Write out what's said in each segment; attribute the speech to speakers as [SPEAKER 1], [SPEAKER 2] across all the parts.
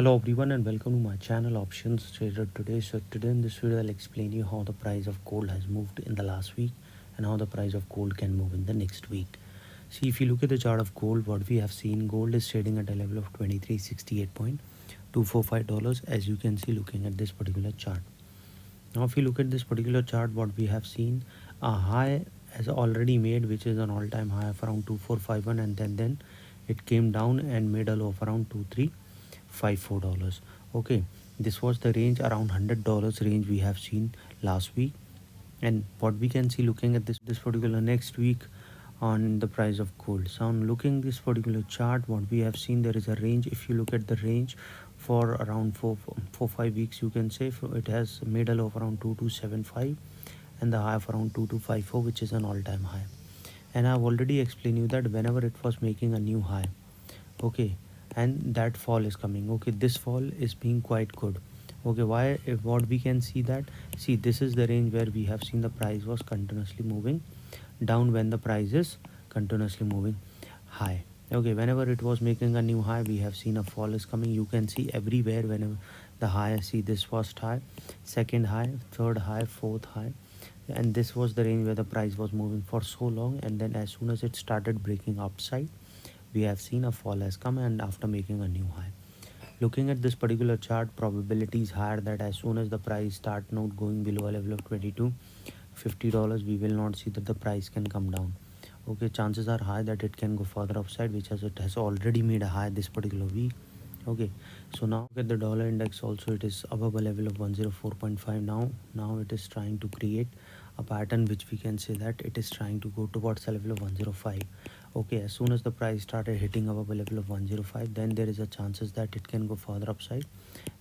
[SPEAKER 1] Hello everyone and welcome to my channel Options Trader Today. So today in this video I'll explain you how the price of gold has moved in the last week and how the price of gold can move in the next week. See, if you look at the chart of gold, what we have seen, gold is trading at a level of $2368.245 as you can see looking at this particular chart. Now if you look at this particular chart, what we have seen, a high has already made, which is an all-time high of around 2451, and then it came down and made a low of around $2354. Okay, this was the range, around $100 range we have seen last week. And what we can see looking at this particular next week on the price of gold. So on looking this particular chart, what we have seen, there is a range. If you look at the range for around 5 weeks, you can say it has made a low of around 2275 and the high of around 2254, which is an all-time high. And I've already explained you that whenever it was making a new high, okay, and that fall is coming, okay, this fall is being quite good. Okay, why? If what we can see that, see, this is the range where we have seen the price was continuously moving down when the price is continuously moving high. Okay, whenever it was making a new high, we have seen a fall is coming. You can see everywhere whenever the high, see, this first high, second high, third high, fourth high, and this was the range where the price was moving for so long, and then as soon as it started breaking upside, we have seen a fall has come and after making a new high. Looking at this particular chart, probability is higher that as soon as the price start not going below a level of $2250, we will not see that the price can come down. Okay, chances are high that it can go further upside, which it has already made a high this particular week. Okay, so now look at the dollar index also, it is above a level of 104.5 now it is trying to create a pattern which we can say that it is trying to go towards a level of 105. Okay, as soon as the price started hitting above a level of 105, then there is a chances that it can go further upside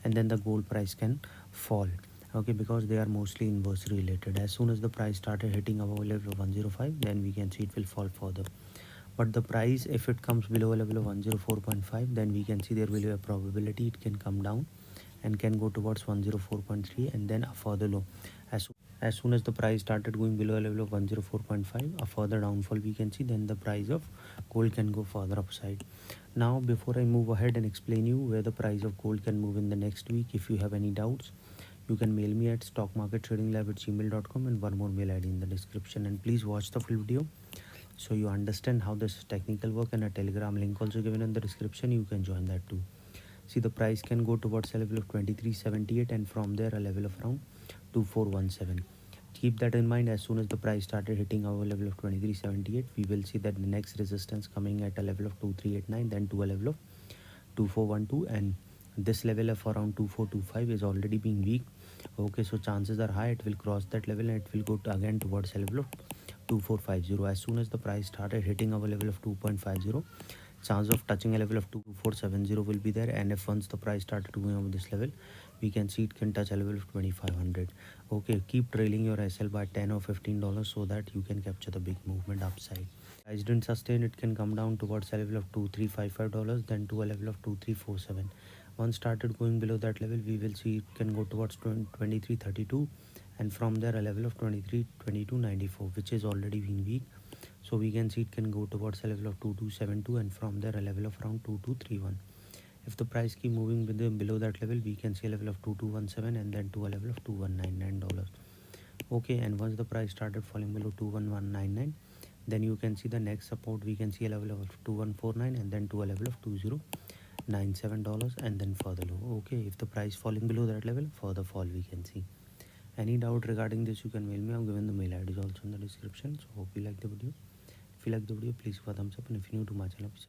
[SPEAKER 1] and then the gold price can fall. Okay, because they are mostly inversely related. As soon as the price started hitting above a level of 105, then we can see it will fall further. But the price, if it comes below a level of 104.5, then we can see there will be a probability it can come down and can go towards 104.3 and then a further low. As soon as the price started going below a level of 104.5, a further downfall we can see, then the price of gold can go further upside. Now before I move ahead and explain you where the price of gold can move in the next week, if you have any doubts, you can mail me at stockmarkettradinglab@gmail.com and one more mail ID in the description. And please watch the full video so you understand how this technical work, and a telegram link also given in the description, you can join that too. See, the price can go towards a level of 2378 and from there a level of around 2417. Keep that in mind. As soon as the price started hitting our level of 2378, we will see that the next resistance coming at a level of 2389, then to a level of 2412, and this level of around 2425 is already being weak. Okay, so chances are high it will cross that level and it will go again towards a level of 2450. As soon as the price started hitting our level of 2.50, chance of touching a level of 2470 will be there, and if once the price started going over this level, we can see it can touch a level of 2500. Okay, keep trailing your SL by 10 or $15 so that you can capture the big movement upside. Price didn't sustain, it can come down towards a level of $2355, then to a level of 2347. Once started going below that level, we will see it can go towards 2332, and from there a level of 2322.94, which is already being weak. So we can see it can go towards a level of 2272 and from there a level of around 2231. If the price keep moving below that level, we can see a level of 2217 and then to a level of $2199. Okay, and once the price started falling below 21199, then you can see the next support, we can see a level of 2149 and then to a level of $2097 and then further low. Okay, if the price falling below that level, further fall we can see. Any doubt regarding this, you can mail me. I've given the mail ID also in the description. So hope you like the video. If you like the video, please give a thumbs up, and if you're new to my channel, please